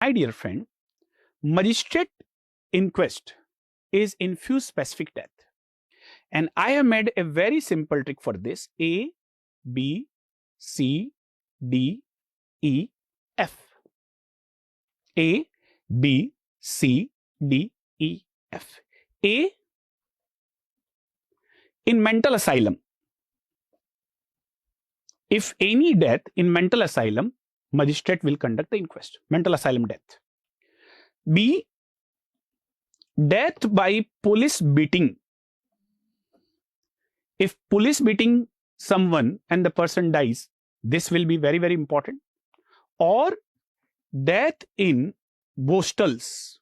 My dear friend, magistrate inquest is in few specific death. And I have made a very simple trick for this. A, B, C, D, E, F. A, B, C, D, E, F. A, in mental asylum. If any death in mental asylum, magistrate will conduct the inquest. Mental asylum death. B, death by police beating. If police beating someone and the person dies, this will be very, very important. Or death in bostels.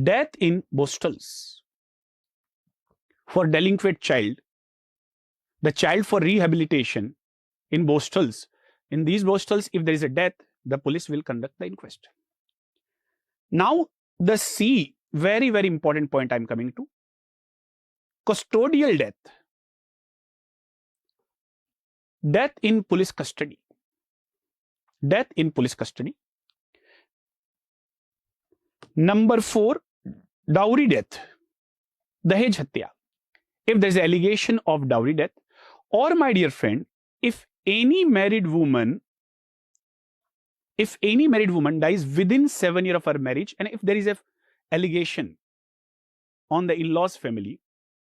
Death in bostels. For delinquent child, the child for rehabilitation in bostels. In these bostels, if there is a death, the police will conduct the inquest. Now, the C, very, very important point I'm coming to. Custodial death. Death in police custody. Death in police custody. Number 4, dowry death. Dahej hatya. If there is an allegation of dowry death, or my dear friend, if any married woman dies within 7 years of her marriage, and if there is an allegation on the in-laws family,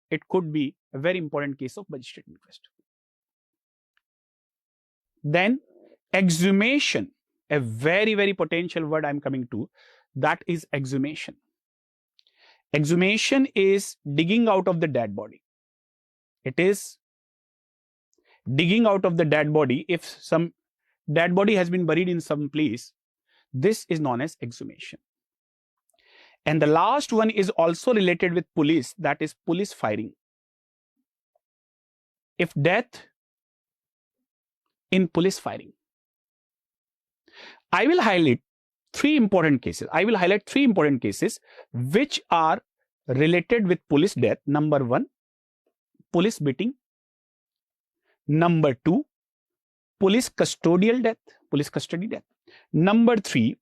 it could be a very important case of magistrate inquest. Then exhumation, a very, very potential word I'm coming to, that is exhumation. Exhumation is digging out of the dead body. It is digging out of the dead body. If some dead body has been buried in some place, this is known as exhumation. And the last one is also related with police, that is police firing. If death in police firing. I will highlight 3 important cases. I will highlight 3 important cases which are related with police death. Number 1, police beating. Number 2, police custodial death, police custody death. Number 3,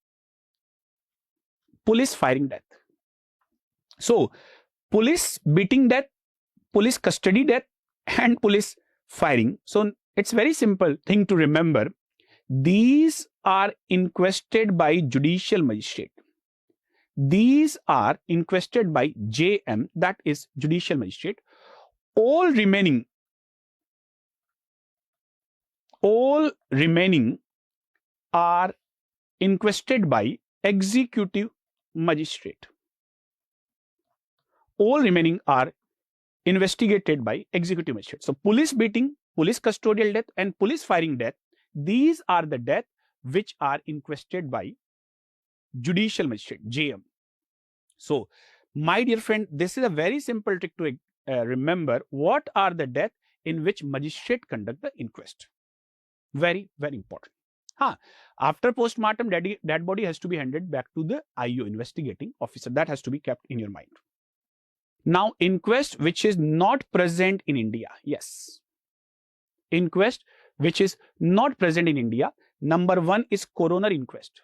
police firing death. So, police beating death, police custody death, and police firing. So, it's very simple thing to remember. These are inquested by judicial magistrate. These are inquested by JM, that is judicial magistrate. All remaining are inquested by executive magistrate. All remaining are investigated by executive magistrate. So, police beating, police custodial death, and police firing death, these are the death which are inquested by judicial magistrate, JM. So, my dear friend, this is a very simple trick to remember what are the death in which magistrate conduct the inquest. Very, very important. After postmortem, dead body has to be handed back to the IO, investigating officer. That has to be kept in your mind. Now, inquest which is not present in India. Yes. Inquest which is not present in India. Number 1 is coroner inquest.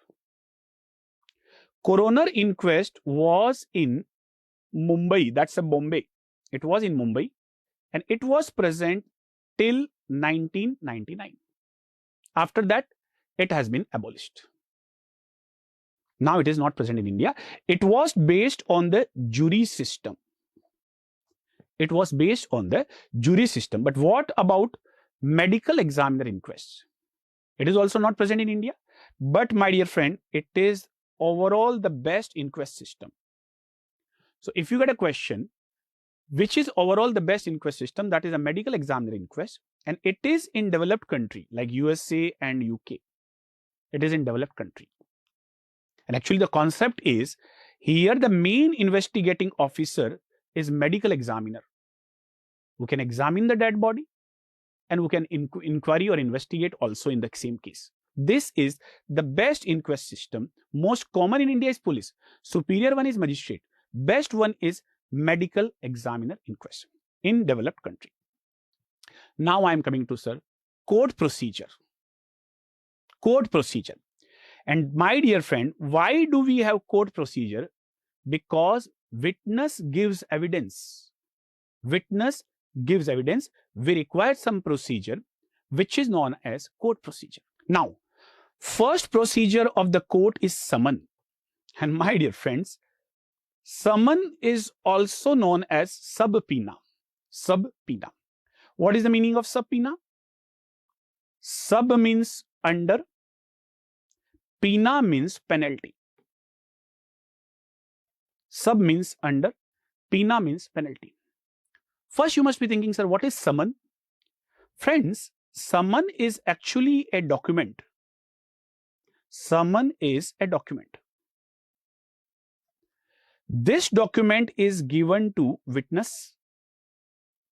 Coroner inquest was in Mumbai. That's a Bombay. It was in Mumbai. And it was present till 1999. After that, it has been abolished. Now it is not present in India. It was based on the jury system. It was based on the jury system. But what about medical examiner inquest? It is also not present in India. But my dear friend, it is overall the best inquest system. So if you get a question, which is overall the best inquest system, that is a medical examiner inquest, and it is in developed country like USA and UK. It is in developed country. And actually the concept is, here the main investigating officer is medical examiner, who can examine the dead body and who can inquiry or investigate also in the same case. This is the best inquest system. Most common in India is police. Superior one is magistrate. Best one is medical examiner inquest in developed country. Now I am coming to, sir, court procedure. Court procedure. And my dear friend, why do we have court procedure? Because witness gives evidence. Witness gives evidence. We require some procedure which is known as court procedure. Now, first procedure of the court is summon. And my dear friends, summon is also known as subpoena. Subpoena. What is the meaning of subpoena? Sub means under, poena means penalty. Sub means under, poena means penalty. First, you must be thinking, sir, what is summon? Friends, summon is actually a document. Summon is a document. This document is given to witness.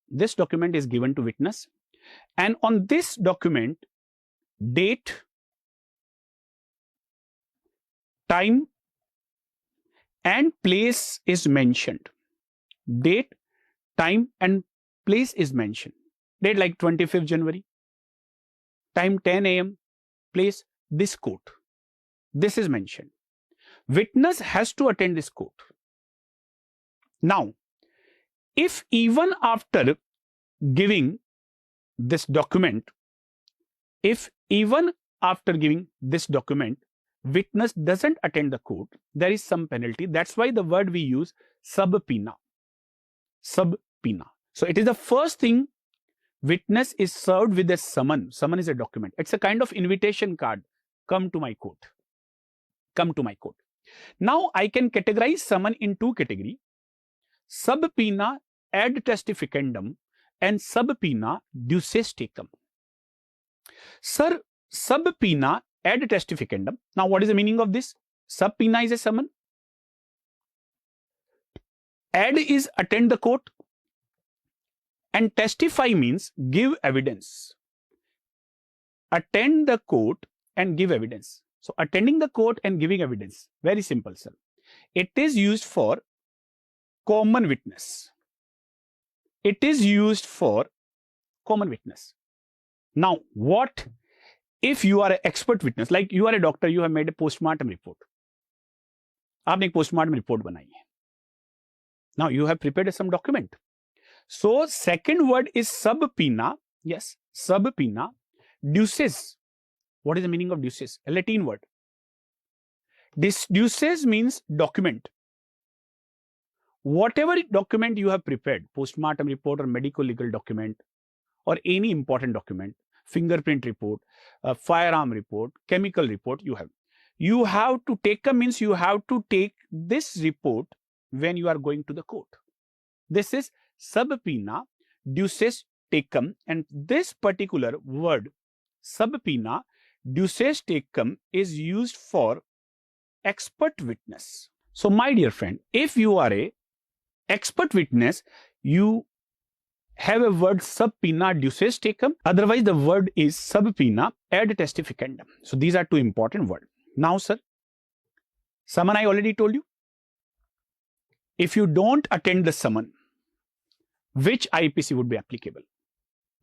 This document is given to witness. And on this document, date, time, and place is mentioned. Date, time, and place is mentioned. Date like 25th January. Time 10 a.m. Place this court. This is mentioned. Witness has to attend this court. Now, if even after giving this document, witness doesn't attend the court, there is some penalty. That's why the word we use, subpoena. Subpoena. So it is the first thing, witness is served with a summon. Summon is a document. It's a kind of invitation card. Come to my court. Come to my court. Now I can categorize summon in two categories. Subpoena ad testificandum and subpoena duces tecum. Sir, subpoena ad testificandum. Now, what is the meaning of this? Subpoena is a summon. Ad is attend the court. And testify means give evidence. Attend the court and give evidence. So, attending the court and giving evidence. Very simple, sir. It is used for common witness. It is used for common witness. Now, what if you are an expert witness, like you are a doctor, you have made a postmortem report. आपने एक postmortem report बनाई है. Now, you have prepared some document. So, second word is subpoena. Yes, subpoena. Duces. What is the meaning of duces? A Latin word. This duces means document. Whatever document you have prepared, postmortem report or medical legal document, or any important document, fingerprint report, firearm report, chemical report you have to take means you have to take this report when you are going to the court. This is subpoena duces tecum, and this particular word subpoena duces tecum is used for expert witness. So my dear friend, if you are a expert witness, you have a word subpoena duces tecum. Otherwise, the word is subpoena ad testificandum. So these are two important words. Now, sir, summon I already told you. If you don't attend the summon, which IPC would be applicable?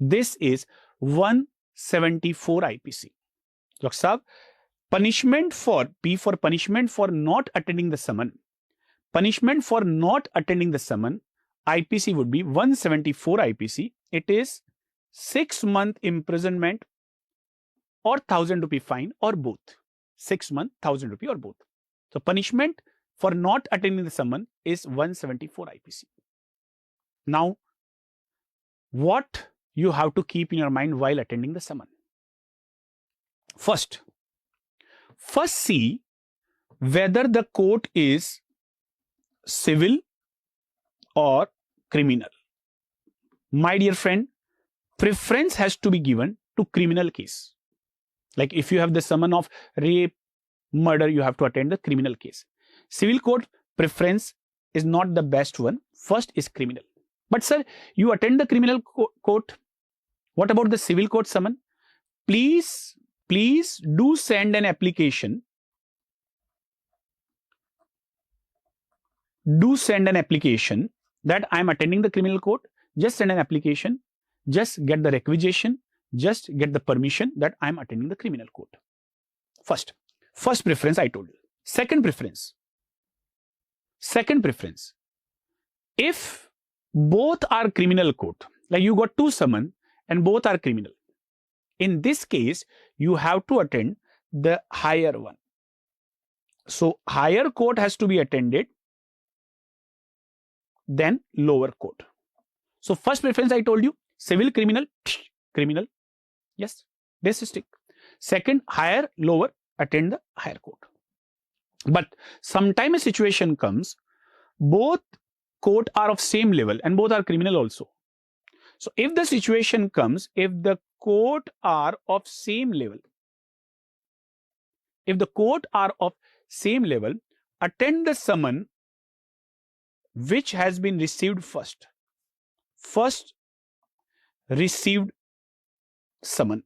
This is 174 IPC. Dr. Saab, punishment for P for punishment for not attending the summon. Punishment for not attending the summon, IPC would be 174 IPC. It is 6 month imprisonment or 1,000 rupee fine or both. 6 month, 1,000 rupee or both. So punishment for not attending the summon is 174 IPC. Now, what you have to keep in your mind while attending the summon? First see whether the court is civil or criminal. My dear friend, preference has to be given to criminal case. Like if you have the summon of rape, murder, you have to attend the criminal case. Civil court preference is not the best one. First is criminal. But sir, you attend the criminal court. What about the civil court summon? Please do send an application. Do send an application that I am attending the criminal court. Just send an application. Just get the requisition. Just get the permission that I am attending the criminal court. First. First preference I told you. Second preference. If both are criminal court, like you got two summon and both are criminal, in this case, you have to attend the higher one. So higher court has to be attended than lower court. So first preference I told you, civil, criminal, criminal. Yes, this is stick. Second, higher, lower, attend the higher court. But sometime a situation comes, both court are of same level and both are criminal also. So if the situation comes, if the court are of same level, attend the summon which has been received first. First received summon.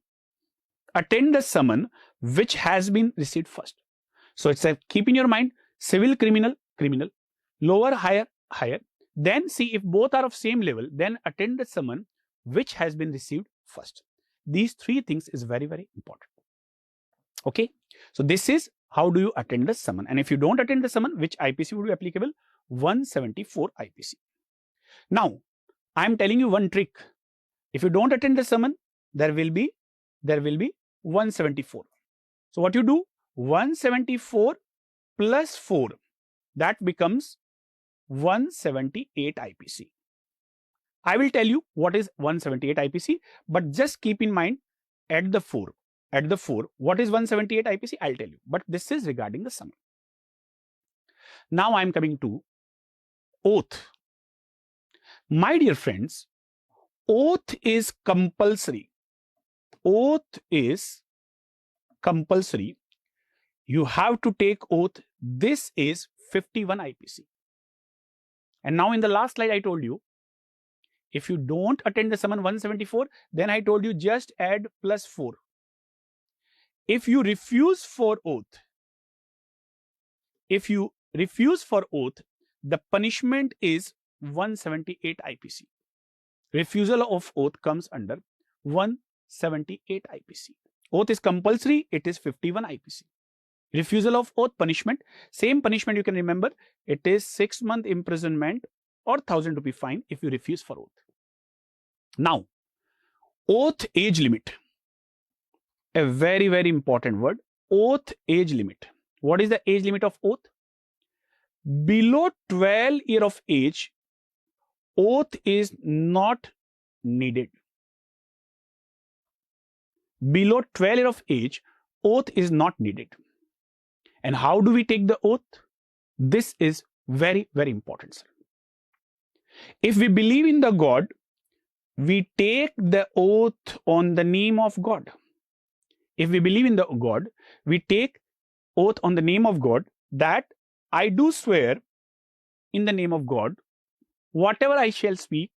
Attend the summon which has been received first. So it's a keep in your mind, civil, criminal, criminal, lower, higher, higher. Then see if both are of same level, then attend the summon which has been received first. These three things is very, very important. Okay. So this is how do you attend the summon. And if you don't attend the summon, which IPC would be applicable? 174 IPC. Now, I am telling you one trick. If you don't attend the summon, there will be 174. So what you do? 174 plus 4, that becomes 178 IPC. I will tell you what is 178 IPC, but just keep in mind at the 4, what is 178 IPC? I'll tell you, but this is regarding the summon. Now I am coming to oath. My dear friends, oath is compulsory. Oath is compulsory. You have to take oath. This is 51 IPC. And now in the last slide I told you, if you don't attend the summon 174, then I told you just add plus 4. If you refuse for oath, the punishment is 178 IPC. Refusal of oath comes under 178 IPC. Oath is compulsory, it is 51 IPC. Refusal of oath punishment, same punishment you can remember, it is 6 month imprisonment or 1,000 rupee fine if you refuse for oath. Now, oath age limit, a very, very important word. Oath age limit. What is the age limit of oath? Below 12 years of age, oath is not needed. Below 12 years of age, oath is not needed. And how do we take the oath? This is very, very important, sir. If we believe in the God, we take the oath on the name of God. If we believe in the God, we take oath on the name of God that I do swear in the name of God, whatever I shall speak,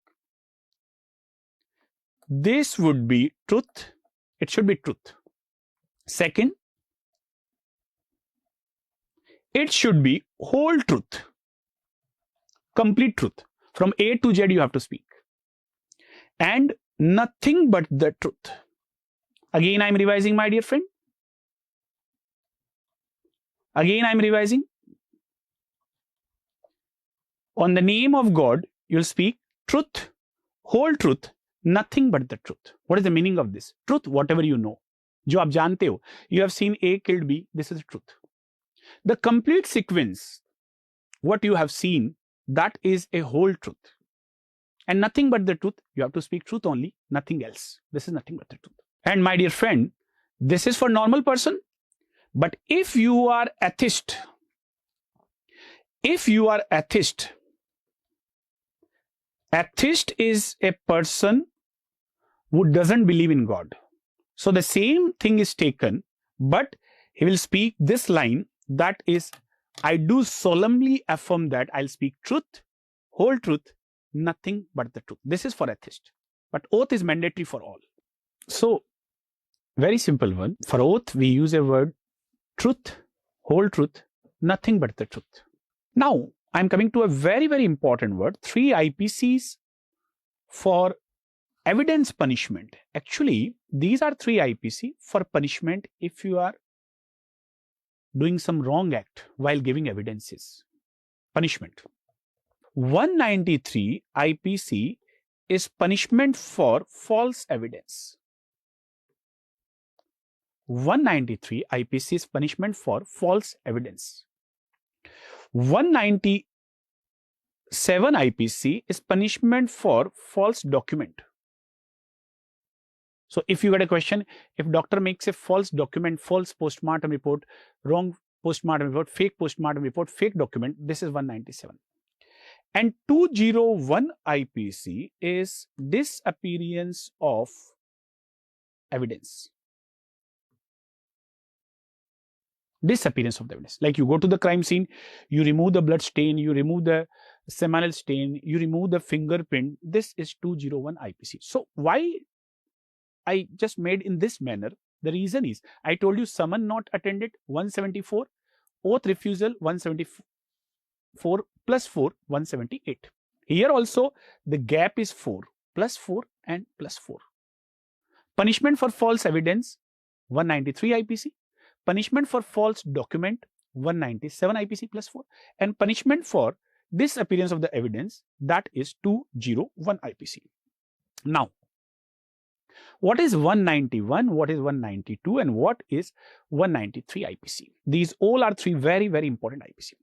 this would be truth. It should be truth. Second, it should be whole truth, complete truth. From A to Z you have to speak. And nothing but the truth. Again, I am revising, my dear friend. Again, I am revising. On the name of God, you'll speak truth, whole truth, nothing but the truth. What is the meaning of this? Truth, whatever you know. जो आप जानते हो. You have seen A killed B. This is the truth. The complete sequence, what you have seen, that is a whole truth. And nothing but the truth. You have to speak truth only, nothing else. This is nothing but the truth. And my dear friend, this is for normal person. But if you are atheist, atheist is a person who doesn't believe in God. So the same thing is taken, but he will speak this line, that is, I do solemnly affirm that I'll speak truth, whole truth, nothing but the truth. This is for atheist. But oath is mandatory for all. So, very simple one. For oath, we use a word truth, whole truth, nothing but the truth. Now, I'm coming to a very, very important word. 3 IPCs for evidence punishment. Actually, these are 3 IPC for punishment if you are doing some wrong act while giving evidences. Punishment. 193 IPC is punishment for false evidence. 193 IPC is punishment for false evidence. 197 IPC is punishment for false document. So if you get a question, if doctor makes a false document, false postmortem report, wrong postmortem report, fake postmortem report, fake document, this is 197. And 201 IPC is disappearance of evidence. Disappearance of the evidence. Like you go to the crime scene, you remove the blood stain, you remove the seminal stain, you remove the fingerprint. This is 201 IPC. So why I just made in this manner? The reason is I told you summon not attended 174, oath refusal 174 plus 4 178. Here also the gap is 4 plus 4 and plus 4. Punishment for false evidence 193 IPC. Punishment for false document 197 IPC plus 4, and punishment for disappearance of the evidence, that is 201 IPC. Now, what is 191, what is 192, and what is 193 IPC? These all are three very, very important IPC.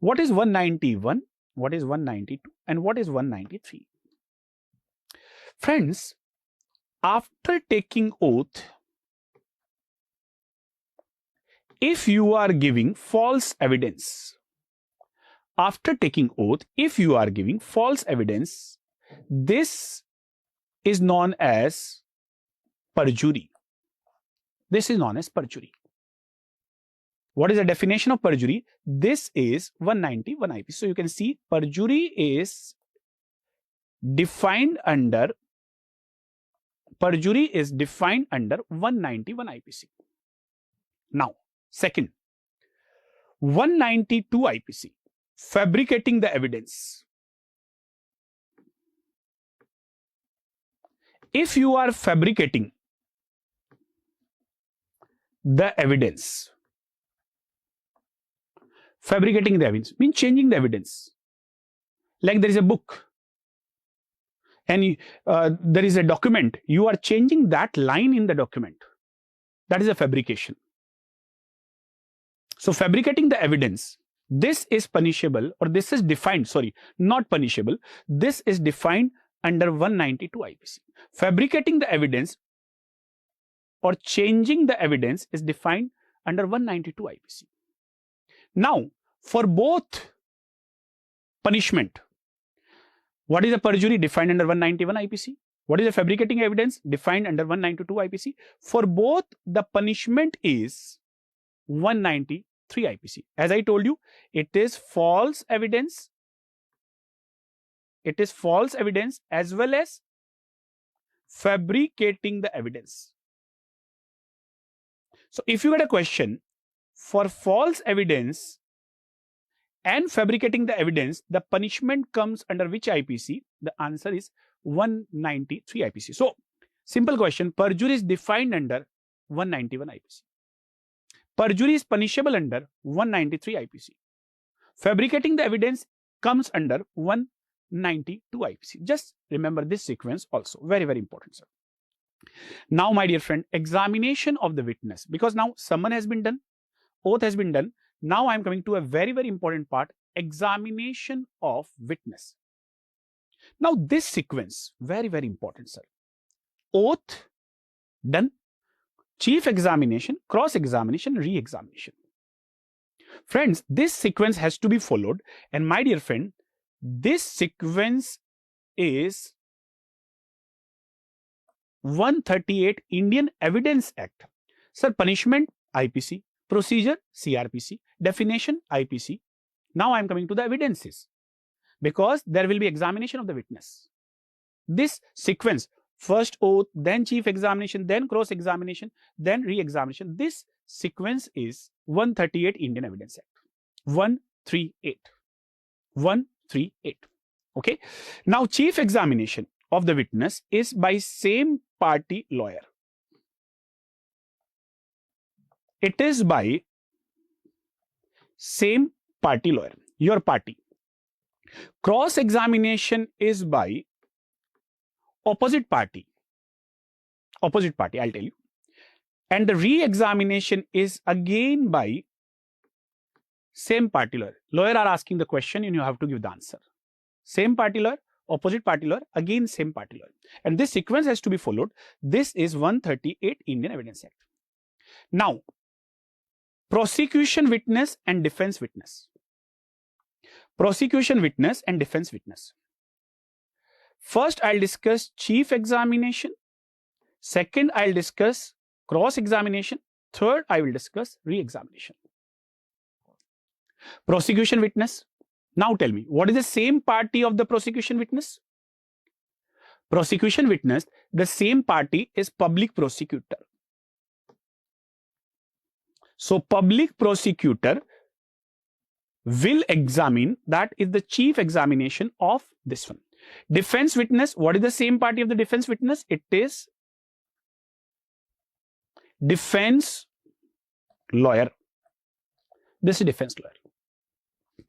What is 191, what is 192, and what is 193? Friends, after taking oath, if you are giving false evidence, after taking oath, if you are giving false evidence, this is known as perjury. This is known as perjury. What is the definition of perjury? This is 191 IPC. So you can see perjury is defined under 191 IPC. Now, second, 192 IPC, fabricating the evidence. If you are fabricating the evidence, means changing the evidence. Like there is a book and there is a document, you are changing that line in the document. That is a fabrication. So fabricating the evidence, this is punishable, or this is defined, sorry, not punishable. This is defined under 192 IPC. Fabricating the evidence or changing the evidence is defined under 192 IPC. Now, for both punishment, what is a perjury? Defined under 191 IPC. What is a fabricating evidence? Defined under 192 IPC. For both, the punishment is 193 IPC. As I told you, it is false evidence. It is false evidence as well as fabricating the evidence. So if you get a question for false evidence and fabricating the evidence, the punishment comes under which IPC? The answer is 193 IPC. So simple question, perjury is defined under 191 IPC. Perjury is punishable under 193 IPC. Fabricating the evidence comes under 192 IPC. Just remember this sequence also. Very, very important, sir. Now, my dear friend, examination of the witness. Because now summon has been done, oath has been done. Now I am coming to a very, very important part, examination of witness. Now this sequence, very, very important, sir. Oath done, chief examination, cross-examination, re-examination. Friends, this sequence has to be followed. And my dear friend, this sequence is 138 Indian Evidence Act. Sir, punishment IPC, procedure CRPC, definition IPC. Now I am coming to the evidences, because there will be examination of the witness. This sequence, first oath, then chief examination, then cross-examination, then re-examination. This sequence is 138 Indian Evidence Act. 138. 138. Okay. Now chief examination of the witness is by same party lawyer. It is by same party lawyer, your party. Cross-examination is by opposite party, I'll tell you. And the re-examination is again by same party lawyer. Lawyer are asking the question and you have to give the answer. Same party lawyer, opposite party lawyer, again same party lawyer. And this sequence has to be followed. This is 138 Indian Evidence Act. Now, prosecution witness and defense witness. Prosecution witness and defense witness. First, I'll discuss chief examination. Second, I'll discuss cross-examination. Third, I will discuss re-examination. Prosecution witness. Now tell me, what is the same party of the prosecution witness? Prosecution witness, the same party is public prosecutor. So, public prosecutor will examine, that is the chief examination of this one. Defense witness, what is the same party of the defense witness? It is defense lawyer. This is defense lawyer.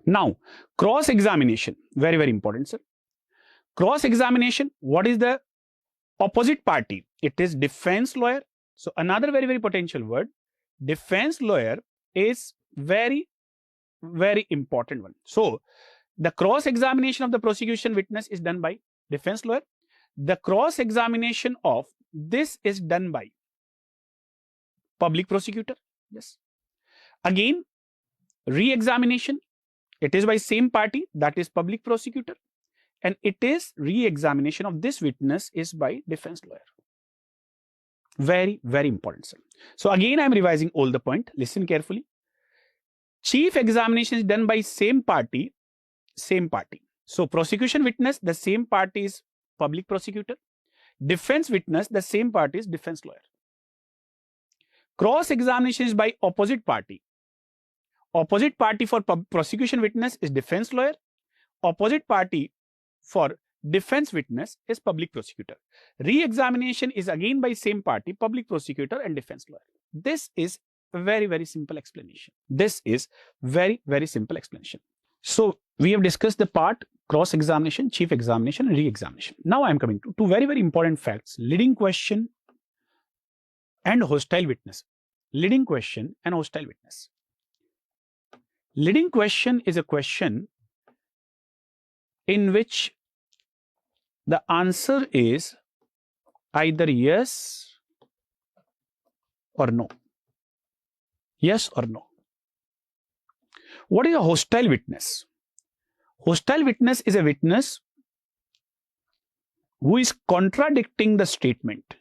Now, cross-examination, very, very important, sir. Cross-examination, what is the opposite party? It is defense lawyer. So, another very, very potential word. Defense lawyer is very, very important one. So, the cross-examination of the prosecution witness is done by defense lawyer. The cross-examination of this is done by public prosecutor. Yes. Again, re-examination, it is by same party, that is public prosecutor. And it is re-examination of this witness is by defense lawyer. Very, very important, sir. So again, I am revising all the point. Listen carefully. Chief examination is done by same party, same party. So prosecution witness, the same party is public prosecutor. Defense witness, the same party is defense lawyer. Cross-examination is by opposite party. Opposite party for prosecution witness is defense lawyer. Opposite party for defense witness is public prosecutor. Re-examination is again by same party, public prosecutor and defense lawyer. This is a very, very simple explanation. This is very, very simple explanation. So we have discussed the part cross-examination, chief examination and re-examination. Now I am coming to two very, very important facts. Leading question and hostile witness. Leading question and hostile witness. Leading question is a question in which the answer is either yes or no. Yes or no. What is a hostile witness? Hostile witness is a witness who is contradicting the statement.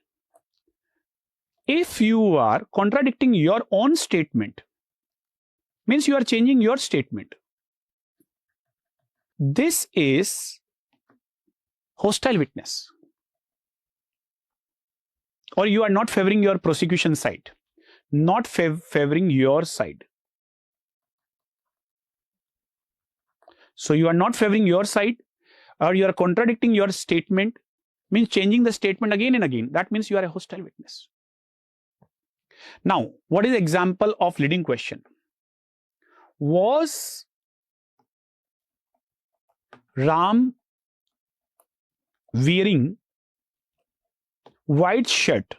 If you are contradicting your own statement, means you are changing your statement. This is hostile witness. Or you are not favoring your prosecution side, not favoring your side. So you are not favoring your side, or you are contradicting your statement, means changing the statement again and again. That means you are a hostile witness. Now, what is the example of leading question? Was Ram wearing white shirt?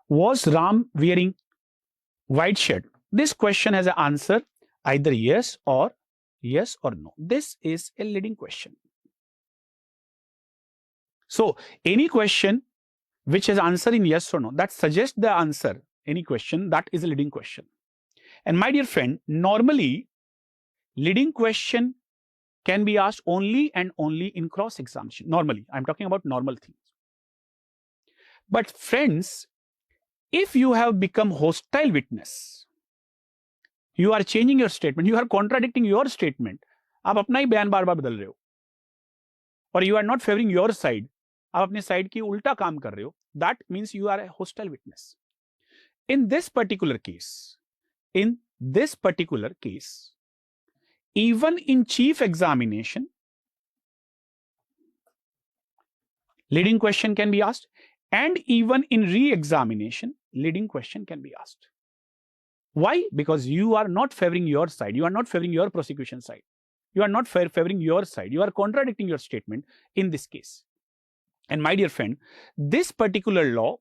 Was Ram wearing white shirt? This question has an answer either yes or no. This is a leading question. So any question which has answer in yes or no, that suggests the answer, any question, that is a leading question. And my dear friend, normally leading question can be asked only and only in cross-examination. Normally, I'm talking about normal things. But friends, if you have become hostile witness, you are changing your statement, you are contradicting your statement, आप अपना ही बयान बार बार बदल रहे हो, और you are not favoring your side, आप अपने side की उल्टा काम कर रहे हो, that means you are a hostile witness. In this particular case, even in chief examination, leading question can be asked, and even in re-examination, leading question can be asked. Why? Because you are not favoring your side. You are not favoring your prosecution side. You are not favoring your side. You are contradicting your statement in this case. And my dear friend, this particular law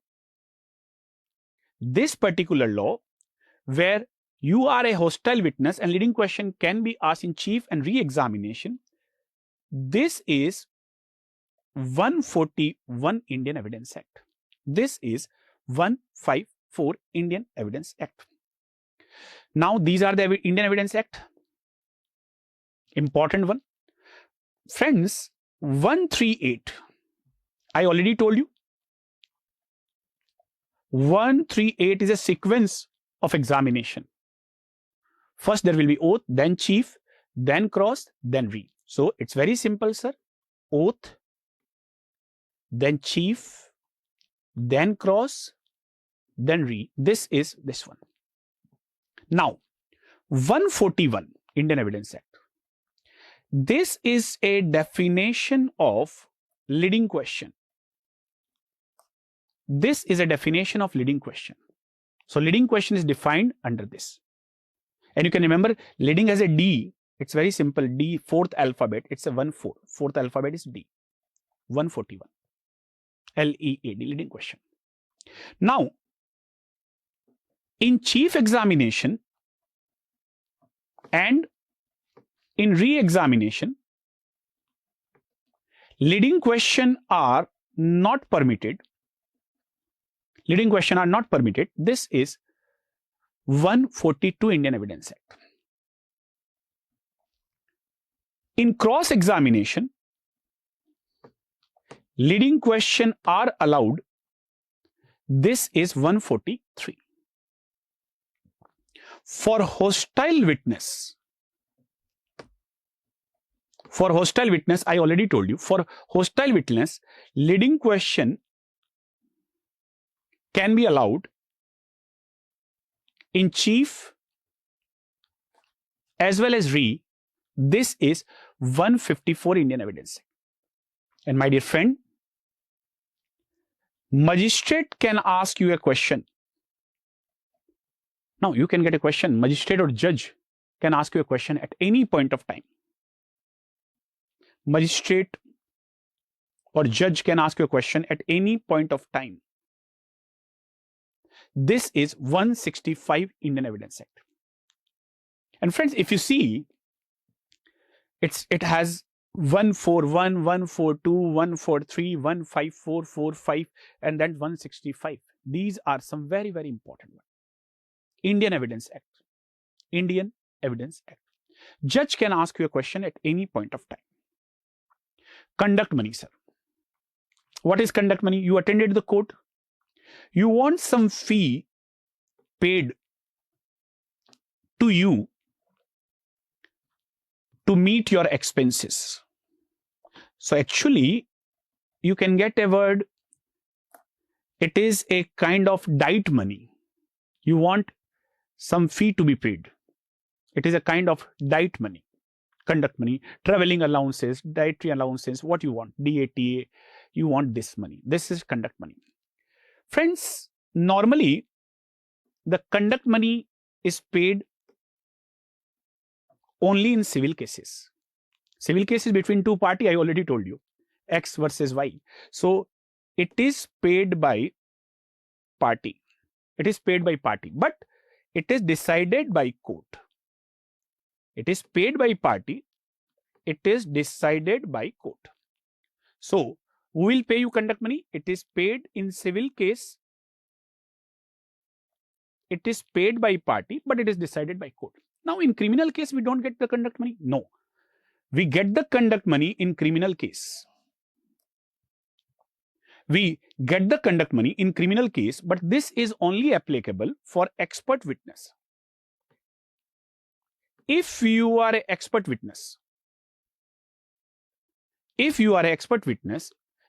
where you are a hostile witness and leading question can be asked in chief and re-examination, this is 141 Indian Evidence Act. This is 154 Indian Evidence Act. Now, these are the Indian Evidence Act. Important one. Friends, 138. I already told you. 138 is a sequence of examination. First, there will be oath, then chief, then cross, then re. So, it's very simple, sir. Oath, then chief, then cross, then re. This is this one. Now, 141 Indian Evidence Act. This is a definition of leading question. This is a definition of leading question. So, leading question is defined under this. And you can remember leading as a D. It's very simple. D, fourth alphabet. It's a 1-4. Fourth alphabet is D. 141. L-E-A-D, leading question. Now, in chief examination and in re-examination, leading question are not permitted. Leading question are not permitted. This is 142 Indian Evidence Act. In cross-examination, leading question are allowed. This is 143. For hostile witness, I already told you, for hostile witness, leading question can be allowed in chief as well as re. This is 154 Indian Evidence. And my dear friend, magistrate can ask you a question. Now, you can get a question. Magistrate or judge can ask you a question at any point of time. Magistrate or judge can ask you a question at any point of time. This is 165 Indian Evidence Act. And friends, if you see, it has 141, 142, 143, 154, 45, and then 165. These are some very, very important ones. Indian Evidence Act. Indian Evidence Act. Judge can ask you a question at any point of time. Conduct money, sir. What is conduct money? You attended the court. You want some fee paid to you to meet your expenses. So actually, you can get a word. It is a kind of diet money. You want some fee to be paid. It is a kind of diet money, conduct money, traveling allowances, dietary allowances, what you want, DATA, you want this money. This is conduct money. Friends, normally the conduct money is paid only in civil cases. Civil cases between two parties, I already told you, X versus Y. So it is paid by party. It is paid by party, but it is decided by court. It is paid by party. It is decided by court. So, who will pay you conduct money? It is paid in civil case. It is paid by party, but it is decided by court. Now, in criminal case, we don't get the conduct money. No. We get the conduct money in criminal case. We get the conduct money in criminal case, but this is only applicable for expert witness. If you are an expert witness,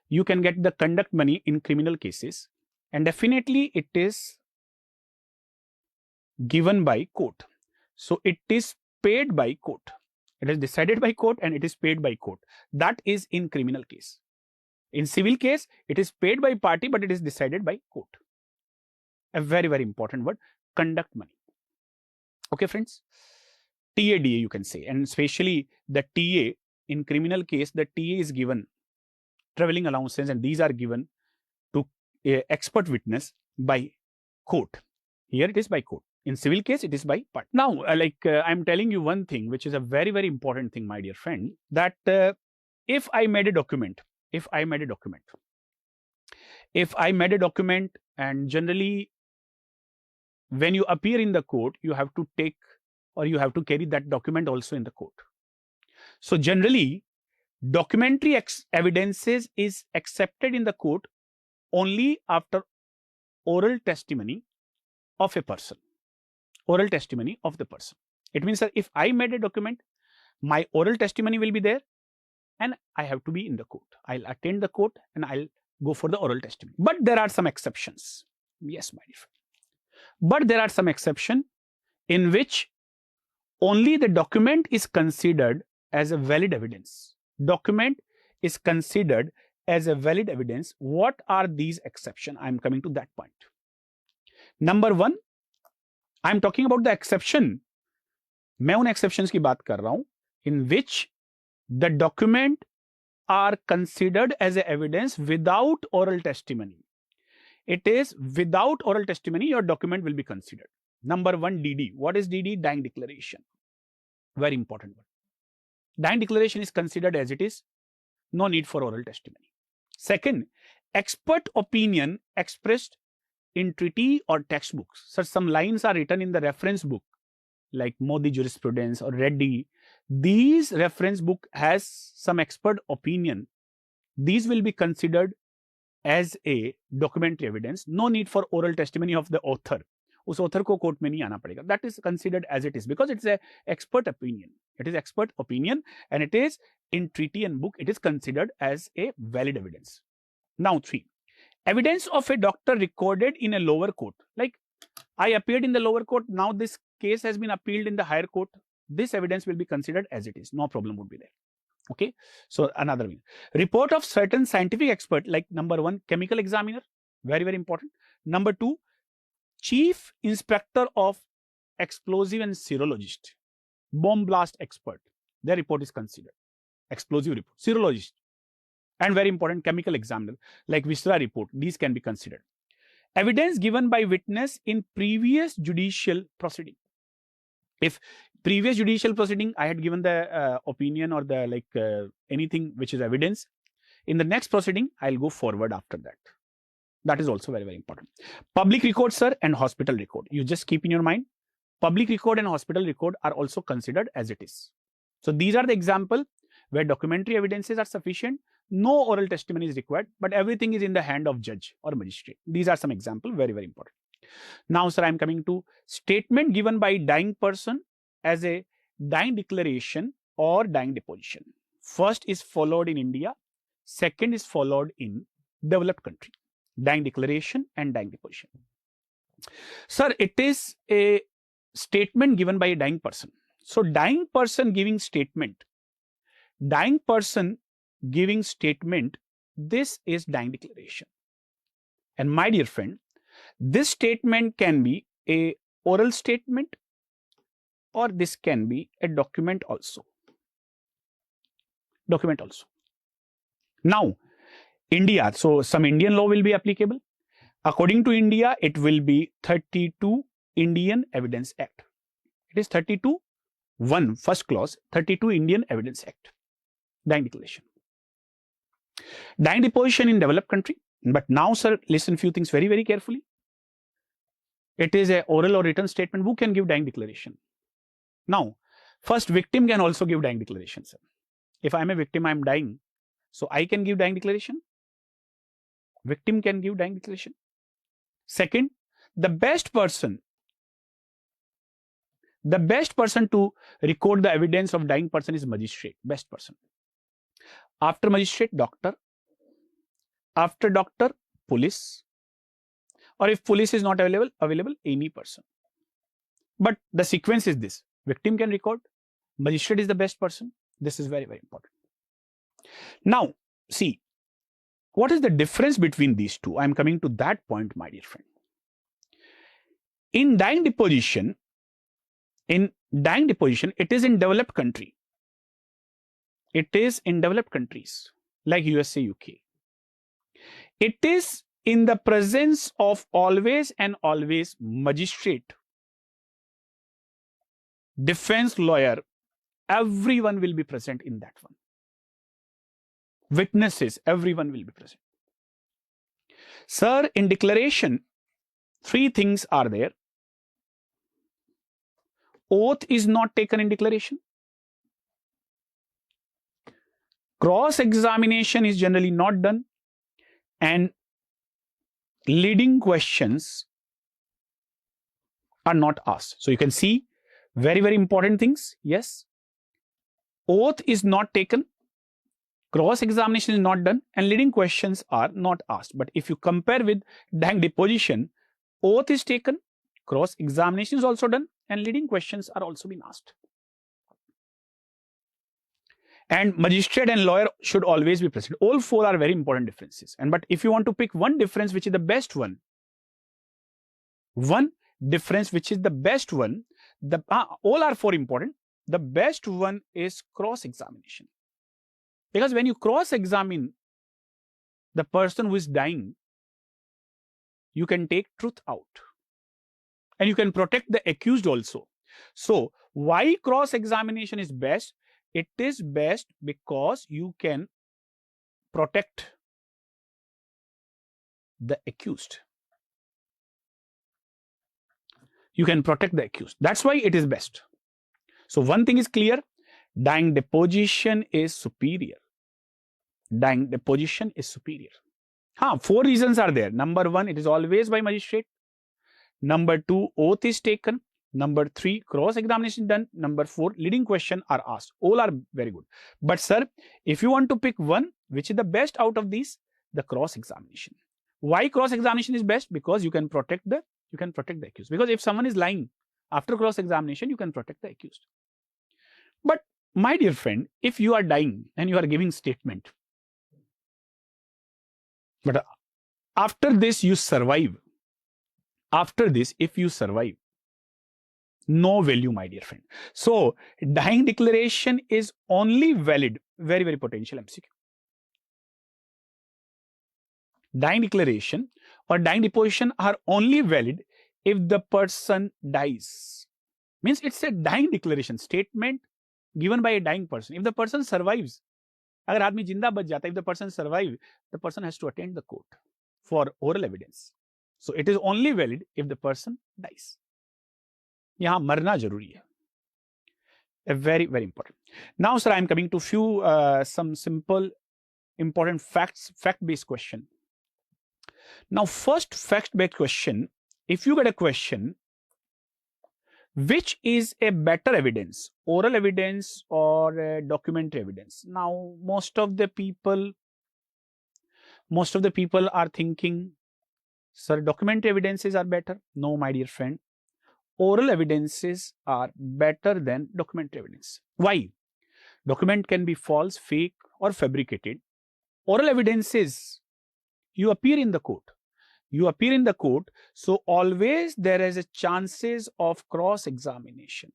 you can get the conduct money in criminal cases, and definitely it is given by court. So it is paid by court. It is decided by court and it is paid by court. That is in criminal case. In civil case, it is paid by party, but it is decided by court. A very, very important word, conduct money. Okay, friends? TADA you can say, and especially the TA in criminal case, the TA is given traveling allowances, and these are given to expert witness by court. Here it is by court. In civil case, it is by part. Now, I'm telling you one thing, which is a very, very important thing, my dear friend, that if I made a document, and generally when you appear in the court, you have to take or you have to carry that document also in the court. So generally, documentary evidences is accepted in the court only after oral testimony of a person. Oral testimony of the person. It means that if I made a document, my oral testimony will be there and I have to be in the court. I'll attend the court and I'll go for the oral testimony. But there are some exceptions. Yes, my dear friend. But there are some exceptions in which only the document is considered as a valid evidence. Document is considered as a valid evidence. What are these exceptions? I'm coming to that point. Number one, I'm talking about the exception. मैं उन exceptions की बात कर रहा हूं in which the document are considered as a evidence without oral testimony. It is without oral testimony, your document will be considered. Number one, DD. What is DD? Dying declaration. Very important one. Dying declaration is considered as it is. No need for oral testimony. Second, expert opinion expressed in treaty or textbooks. Such some lines are written in the reference book, like Modi jurisprudence or Reddy. These reference book has some expert opinion. These will be considered as a documentary evidence. No need for oral testimony of the author. उस author को court में नहीं आना पड़ेगा. That is considered as it is because it's a expert opinion. It is expert opinion and it is in treaty and book. It is considered as a valid evidence. Now 3. Evidence of a doctor recorded in a lower court. Like I appeared in the lower court. Now this case has been appealed in the higher court. This evidence will be considered as it is. No problem would be there. Okay. So another one. Report of certain scientific expert, like number 1, chemical examiner. Very, very important. Number 2, chief inspector of explosive and serologist. Bomb blast expert. Their report is considered. Explosive report. Serologist. And very important, chemical examiner, like Visra report. These can be considered. Evidence given by witness in previous judicial proceeding. If previous judicial proceeding, I had given the opinion or the anything which is evidence, in the next proceeding, I'll go forward after that. That is also very, very important. Public record, sir, and hospital record. You just keep in your mind, public record and hospital record are also considered as it is. So these are the example where documentary evidences are sufficient. No oral testimony is required, but everything is in the hand of judge or magistrate. These are some examples, very, very important. Now, sir, I'm coming to statement given by dying person as a dying declaration or dying deposition. First is followed in India. Second is followed in developed country. Dying declaration and dying deposition. Sir, it is a statement given by a dying person. So, dying person giving statement. Dying person giving statement. This is dying declaration. And my dear friend, this statement can be a oral statement or this can be a document also. Document also. Now, India, so some Indian law will be applicable. According to India, it will be 32 Indian Evidence Act. It is 32(1) first clause, 32 Indian Evidence Act. Dying declaration. Dying deposition in developed country. But now, sir, listen few things very, very carefully. It is a oral or written statement. Who can give dying declaration? Now, first victim can also give dying declaration, sir. If I am a victim, I am dying. So I can give dying declaration. Victim can give dying declaration. Second, the best person to record the evidence of dying person is magistrate. Best person. After magistrate, doctor. After doctor, police. Or if police is not available, any person. But the sequence is this. Victim can record. Magistrate is the best person. This is very, very important. Now, see, what is the difference between these two? I am coming to that point, my dear friend. In dying deposition, it is in developed country. It is in developed countries like USA, UK. It is in the presence of always and always magistrate, defense lawyer, everyone will be present in that one. Witnesses, everyone will be present. Sir, in declaration, 3 things are there. Oath is not taken in declaration. Cross-examination is generally not done. And leading questions are not asked. So you can see very, very important things. Yes. Oath is not taken. Cross-examination is not done. And leading questions are not asked. But if you compare with dying deposition, oath is taken, cross-examination is also done, and leading questions are also being asked. And magistrate and lawyer should always be present. All 4 are very important differences. But if you want to pick one difference which is the best one, all are 4 important. The best one is cross-examination. Because when you cross-examine the person who is dying, you can take truth out. And you can protect the accused also. So, why cross-examination is best? It is best because you can protect the accused. You can protect the accused. That's why it is best. So, one thing is clear. Dying deposition is superior. Dying deposition is superior. 4 reasons are there. Number 1, it is always by magistrate. Number 2, oath is taken. Number 3, cross-examination done. Number 4, leading question are asked. All are very good. But sir, if you want to pick one, which is the best out of these, the cross-examination. Why cross-examination is best? Because you can protect the accused. Because if someone is lying after cross-examination, you can protect the accused. But my dear friend, if you are dying and you are giving statement, but after this you survive. After this, if you survive, no value, my dear friend. So, dying declaration is only valid, very, very potential MCQ. Dying declaration or dying deposition are only valid if the person dies. Means it's a dying declaration, statement given by a dying person. If the person survives, agar aadmi jinda bach jata, if the person survives, the person has to attend the court for oral evidence. So it is only valid if the person dies. यहाँ मरना जरूरी है. Very, very important. Now, sir, I am coming to few some simple, important facts, fact-based question. Now, first fact-based question: if you get a question, which is a better evidence, oral evidence or documentary evidence? Now, most of the people are thinking, sir, documentary evidences are better. No, my dear friend. Oral evidences are better than documentary evidence. Why? Document can be false, fake, or fabricated. Oral evidences, you appear in the court. So always there is a chances of cross-examination.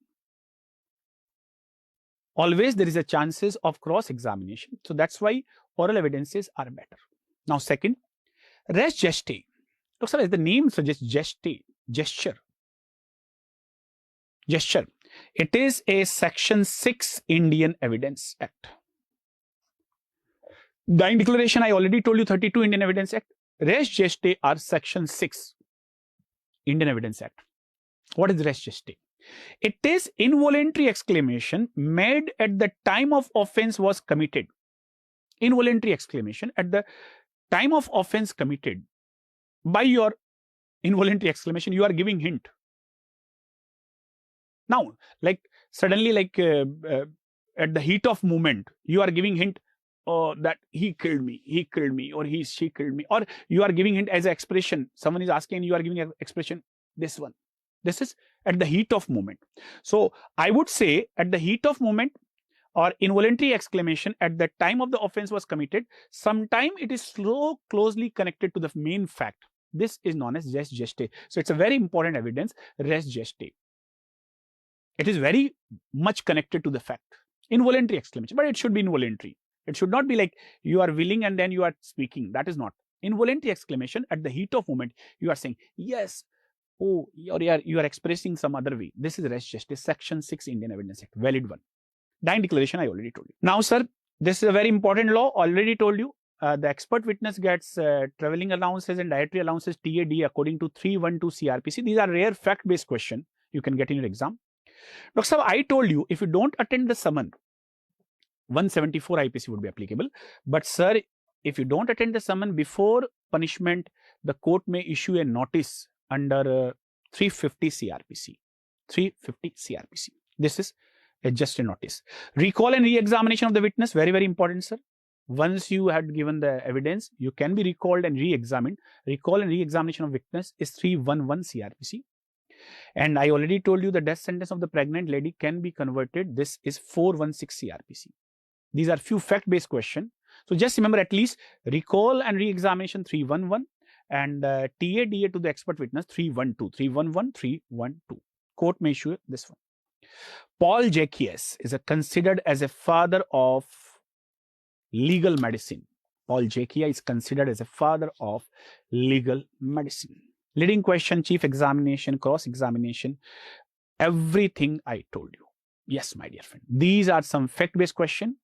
Always there is a chances of cross-examination. So that's why oral evidences are better. Now, second, res gestae. Look, sir, the name suggests gesture. It is a Section 6 Indian Evidence Act. Dying declaration, I already told you, 32 Indian Evidence Act. Res gestae are Section 6 Indian Evidence Act. What is res gestae? It is involuntary exclamation made at the time of offense was committed. Involuntary exclamation at the time of offense committed. By your involuntary exclamation, you are giving hint. Now, like suddenly, like at the heat of moment, you are giving hint that he killed me, or she killed me, or you are giving hint as an expression. Someone is asking, and you are giving an expression. This one. This is at the heat of moment. So I would say at the heat of moment or involuntary exclamation at the time of the offense was committed. Sometime it is so closely connected to the main fact. This is known as res gestae. So it's a very important evidence, res gestae. It is very much connected to the fact. Involuntary exclamation, but it should be involuntary. It should not be like you are willing and then you are speaking. That is not. Involuntary exclamation at the heat of moment, you are saying, yes, oh, or you are expressing some other way. This is res gestae, Section 6 Indian Evidence Act, valid one. Dying declaration, I already told you. Now, sir, this is a very important law, already told you. The expert witness gets traveling allowances and dietary allowances, TAD, according to 312 CRPC. These are rare fact-based questions you can get in your exam. Dr. Sahab, I told you, if you don't attend the summon, 174 IPC would be applicable. But sir, if you don't attend the summon before punishment, the court may issue a notice under 350 CRPC. 350 CRPC. This is just a notice. Recall and re-examination of the witness, very, very important, sir. Once you had given the evidence, you can be recalled and re-examined. Recall and re-examination of witness is 311 CRPC. And I already told you the death sentence of the pregnant lady can be converted. This is 416 CRPC. These are few fact-based questions. So just remember at least recall and re-examination 311 and TADA to the expert witness 312. 311, 312. Court may issue this one. Paul Jakias is considered as a father of legal medicine. Paul Jakia is considered as a father of legal medicine. Leading question, chief examination, cross-examination, everything I told you. Yes, my dear friend. These are some fact-based questions.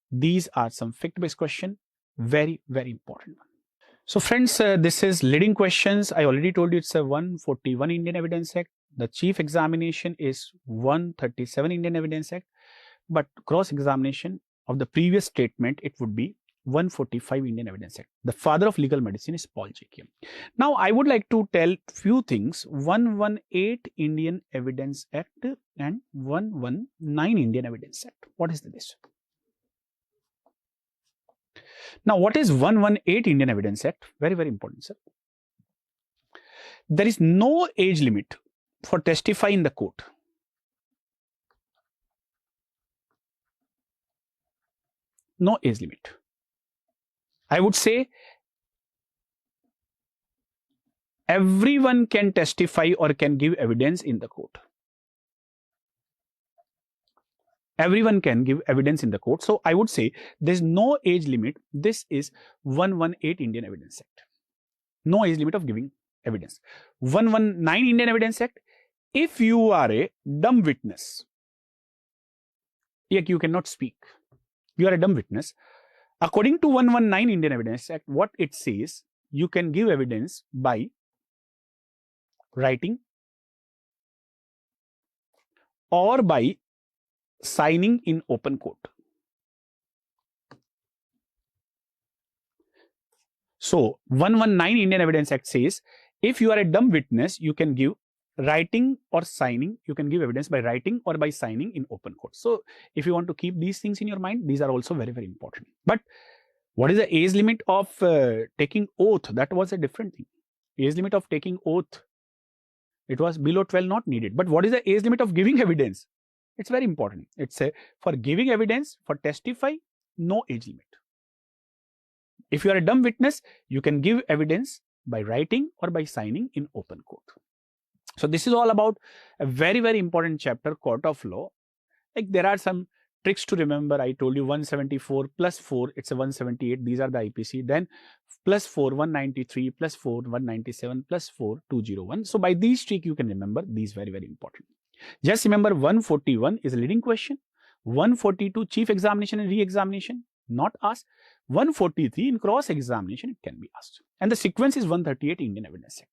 These are some fact-based questions. Very, very important. So friends, this is leading questions. I already told you it's a 141 Indian Evidence Act. The chief examination is 137 Indian Evidence Act. But cross-examination of the previous statement, it would be 145 Indian Evidence Act. The father of legal medicine is Paul Jakia. Now, I would like to tell few things. 118 Indian Evidence Act and 119 Indian Evidence Act. What is this? Now, what is 118 Indian Evidence Act? Very, very important, sir. There is no age limit for testifying in the court. No age limit. I would say everyone can testify or can give evidence in the court. Everyone can give evidence in the court. So I would say there's no age limit. This is 118 Indian Evidence Act. No age limit of giving evidence. 119 Indian Evidence Act. If you are a dumb witness, you cannot speak. You are a dumb witness. According to 119 Indian Evidence Act, what it says, you can give evidence by writing or by signing in open court. So 119 Indian Evidence Act says, if you are a dumb witness, you can give writing or signing. You can give evidence by writing or by signing in open court. So if you want to keep these things in your mind, these are also very, very important. But what is the age limit of taking oath? That was a different thing. Age limit of taking oath, it was below 12, not needed. But what is the age limit of giving evidence? It's very important. It's for giving evidence, for testify, no age limit. If you are a dumb witness, you can give evidence by writing or by signing in open court. So this is all about a very, very important chapter, Court of Law. Like there are some tricks to remember. I told you 174 plus 4, it's a 178. These are the IPC. Then plus 4, 193, plus 4, 197, plus 4, 201. So by these tricks, you can remember these very, very important. Just remember 141 is a leading question. 142 chief examination and re-examination, not asked. 143 in cross-examination, it can be asked. And the sequence is 138 Indian Evidence Act.